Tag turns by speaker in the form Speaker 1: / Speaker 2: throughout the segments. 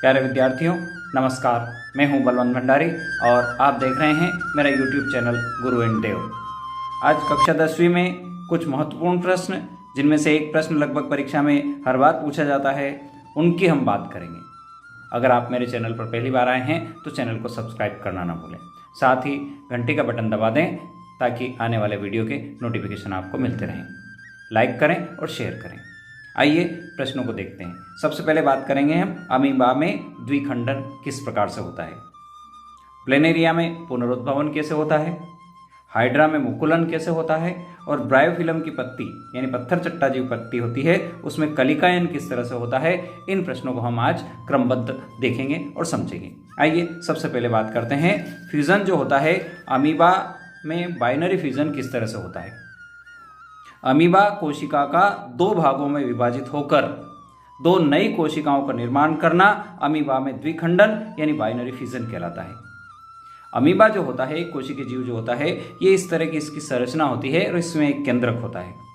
Speaker 1: प्यारे विद्यार्थियों, नमस्कार। मैं हूं बलवंत भंडारी और आप देख रहे हैं मेरा YouTube चैनल गुरु एंड देव। आज कक्षा 10वीं में कुछ महत्वपूर्ण प्रश्न, जिनमें से एक प्रश्न लगभग परीक्षा में हर बार पूछा जाता है, उनकी हम बात करेंगे। अगर आप मेरे चैनल पर पहली बार आए हैं तो चैनल को सब्सक्राइब करना ना भूलें। साथ ही घंटी का बटन दबा दें ताकि आने वाले वीडियो के नोटिफिकेशन आपको मिलते रहें। लाइक करें और शेयर करें। आइए प्रश्नों को देखते हैं। सबसे पहले बात करेंगे हम अमीबा में द्विखंडन किस प्रकार से होता है। प्लेनेरिया में पुनरुद्भवन कैसे होता है, हाइड्रा में मुकुलन कैसे होता है, और ब्रायोफिलम की पत्ती यानी पत्थर चट्टा जो पत्ती होती है उसमें कलिकायन किस तरह से होता है। इन प्रश्नों को हम आज क्रमबद्ध देखेंगे और समझेंगे। आइए सबसे पहले बात करते हैं फ्यूजन जो होता है अमीबा में, बाइनरी फ्यूजन किस तरह से होता है। अमीबा कोशिका का दो भागों में विभाजित होकर दो नई कोशिकाओं का निर्माण करना अमीबा में द्विखंडन यानी बाइनरी फ्यूजन कहलाता है। अमीबा जो होता है, कोशिकीय जीव जो होता है, ये इस तरह की इसकी संरचना होती है और इसमें एक केंद्रक होता है।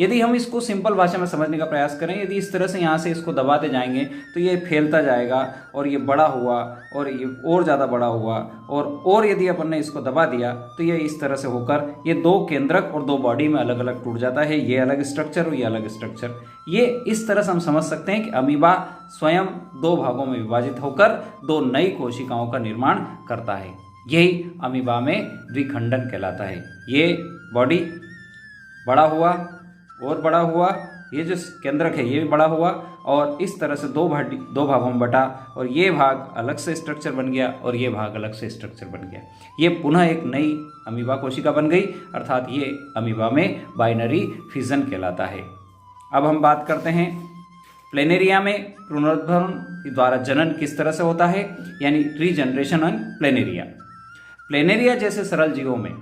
Speaker 1: यदि हम इसको सिंपल भाषा में समझने का प्रयास करें, यदि इस तरह से यहाँ से इसको दबाते जाएंगे तो ये फैलता जाएगा और ये बड़ा हुआ और ये और ज़्यादा बड़ा हुआ और यदि अपन ने इसको दबा दिया तो ये इस तरह से होकर ये दो केंद्रक और दो बॉडी में अलग अलग टूट जाता है। ये अलग स्ट्रक्चर और ये अलग स्ट्रक्चर। ये इस तरह से हम समझ सकते हैं कि अमीबा स्वयं दो भागों में विभाजित होकर दो नई कोशिकाओं का निर्माण करता है। यही अमीबा में द्विखंडन कहलाता है। ये बॉडी बड़ा हुआ और बड़ा हुआ, ये जो केंद्रक है ये भी बड़ा हुआ और इस तरह से दो भागों में बटा और ये भाग अलग से स्ट्रक्चर बन गया और ये भाग अलग से स्ट्रक्चर बन गया। ये पुनः एक नई अमीबा कोशिका बन गई, अर्थात ये अमीबा में बाइनरी फ्यूजन कहलाता है। अब हम बात करते हैं प्लेनेरिया में पुनरुद्भवन द्वारा जनन किस तरह से होता है, यानी रीजनरेशन इन प्लेनेरिया। प्लेनेरिया जैसे सरल जीवों में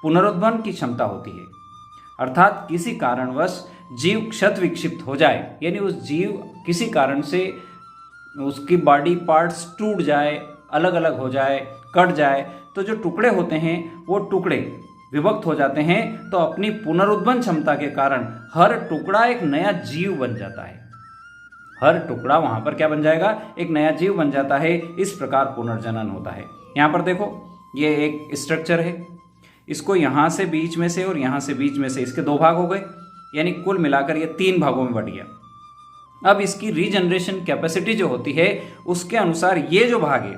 Speaker 1: पुनरुद्भवन की क्षमता होती है, अर्थात किसी कारणवश जीव क्षत विक्षिप्त हो जाए, यानी उस जीव किसी कारण से उसकी बॉडी पार्ट्स टूट जाए, अलग अलग हो जाए, कट जाए, तो जो टुकड़े होते हैं वो टुकड़े विभक्त हो जाते हैं। तो अपनी पुनरुद्भवन क्षमता के कारण हर टुकड़ा एक नया जीव बन जाता है। हर टुकड़ा वहां पर क्या बन जाएगा, एक नया जीव बन जाता है। इस प्रकार पुनर्जनन होता है। यहाँ पर देखो, ये एक स्ट्रक्चर है, इसको यहाँ से बीच में से और यहाँ से बीच में से इसके दो भाग हो गए, यानी कुल मिलाकर ये तीन भागों में बढ़ गया। अब इसकी रीजनरेशन कैपेसिटी जो होती है उसके अनुसार ये जो भाग है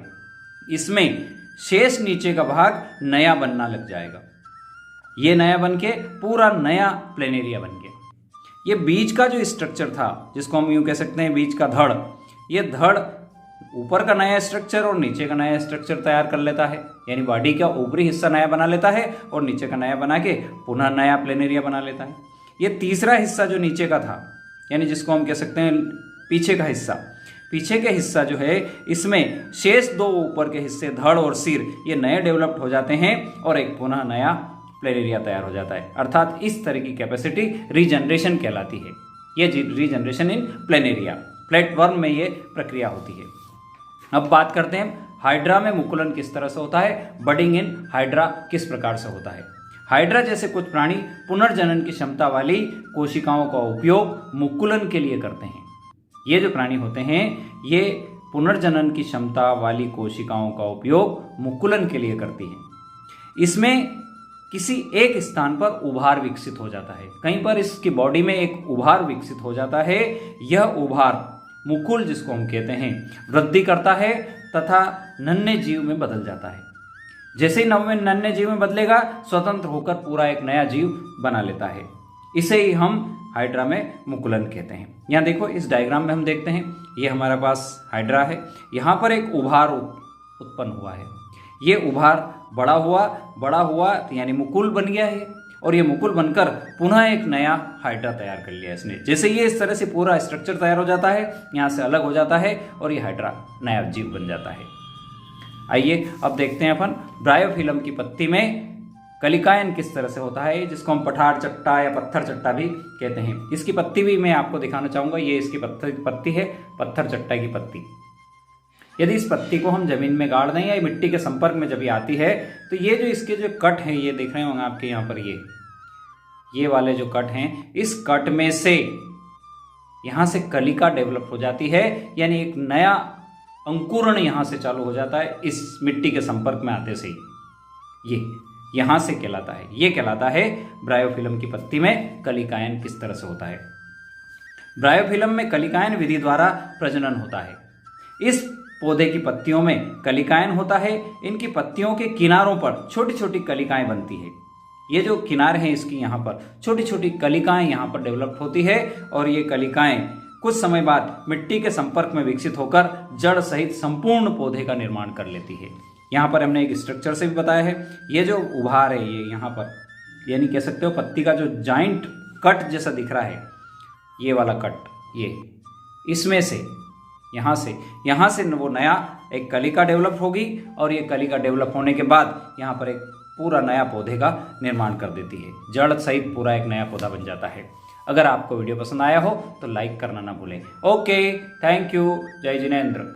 Speaker 1: इसमें शेष नीचे का भाग नया बनना लग जाएगा। ये नया बन के पूरा नया प्लेनेरिया बन गया। ये बीच का जो स्ट्रक्चर था, जिसको हम यूँ कह सकते हैं बीच का धड़, ये धड़ ऊपर का नया स्ट्रक्चर और नीचे का नया स्ट्रक्चर तैयार कर लेता है, यानी बॉडी का ऊपरी हिस्सा नया बना लेता है और नीचे का नया बना के पुनः नया प्लेनेरिया बना लेता है। ये तीसरा हिस्सा जो नीचे का था, यानी जिसको हम कह सकते हैं पीछे का हिस्सा, पीछे के हिस्सा जो है इसमें शेष दो ऊपर के हिस्से धड़ और सिर ये नए डेवलप्ड हो जाते हैं और एक पुनः नया प्लेनेरिया तैयार हो जाता है। अर्थात इस तरह की कैपेसिटी रीजनरेशन कहलाती है। ये रीजनरेशन इन प्लेनेरिया, प्लेटवर्म में ये प्रक्रिया होती है। अब बात करते हैं हाइड्रा में मुकुलन किस तरह से होता है, बडिंग इन हाइड्रा किस प्रकार से होता है। हाइड्रा जैसे कुछ प्राणी पुनर्जनन की क्षमता वाली कोशिकाओं का उपयोग मुकुलन के लिए करते हैं। ये जो प्राणी होते हैं ये पुनर्जनन की क्षमता वाली कोशिकाओं का उपयोग मुकुलन के लिए करती हैं। इसमें किसी एक स्थान पर उभार विकसित हो जाता है, कहीं पर इसकी बॉडी में एक उभार विकसित हो जाता है। यह उभार मुकुल, जिसको हम कहते हैं, वृद्धि करता है तथा नन्हे जीव में बदल जाता है। जैसे ही नन्हे जीव में बदलेगा, स्वतंत्र होकर पूरा एक नया जीव बना लेता है। इसे ही हम हाइड्रा में मुकुलन कहते हैं। यहाँ देखो, इस डायग्राम में हम देखते हैं, ये हमारे पास हाइड्रा है, यहाँ पर एक उभार उत्पन्न हुआ है। ये उभार बड़ा हुआ यानी मुकुल बन गया है और ये मुकुल बनकर पुनः एक नया हाइड्रा तैयार कर लिया इसने। जैसे ये इस तरह से पूरा स्ट्रक्चर तैयार हो जाता है, यहाँ से अलग हो जाता है और ये हाइड्रा नया जीव बन जाता है। आइए अब देखते हैं अपन ब्रायोफिलम की पत्ती में कलिकायन किस तरह से होता है, जिसको हम पठार चट्टा या पत्थर चट्टा भी कहते हैं। इसकी पत्ती भी मैं आपको दिखाना चाहूँगा। ये इसकी पत्ती है, पत्थर चट्टा की पत्ती। यदि इस पत्ती को हम जमीन में गाड़ दें या मिट्टी के संपर्क में जब ये आती है तो ये जो इसके जो कट हैं, ये देख रहे होंगे आपके यहाँ पर, ये वाले जो कट हैं, इस कट में से यहाँ से कलिका डेवलप हो जाती है, यानी एक नया अंकुरण यहाँ से चालू हो जाता है इस मिट्टी के संपर्क में आते से ही। ये यहाँ से कहलाता है, ये कहलाता है ब्रायोफिलम की पत्ती में कलिकायन किस तरह से होता है। ब्रायोफिलम में कलिकायन विधि द्वारा प्रजनन होता है। इस पौधे की पत्तियों में कलिकायन होता है। इनकी पत्तियों के किनारों पर छोटी छोटी कलिकाएं बनती है। ये जो किनारे हैं इसकी, यहाँ पर छोटी छोटी कलिकाएं यहाँ पर डेवलप होती है और ये कलिकाएं कुछ समय बाद मिट्टी के संपर्क में विकसित होकर जड़ सहित संपूर्ण पौधे का निर्माण कर लेती है। यहाँ पर हमने एक स्ट्रक्चर से भी बताया है। ये जो उभार है ये यहाँ पर, यानी कह सकते हो पत्ती का जो जॉइंट कट जैसा दिख रहा है, ये वाला कट, ये इसमें से यहाँ से वो नया एक कलिका डेवलप होगी और ये कलिका डेवलप होने के बाद यहाँ पर एक पूरा नया पौधे का निर्माण कर देती है। जड़ सहित पूरा एक नया पौधा बन जाता है। अगर आपको वीडियो पसंद आया हो तो लाइक करना ना भूलें। ओके, थैंक यू, जय जिनेंद्र।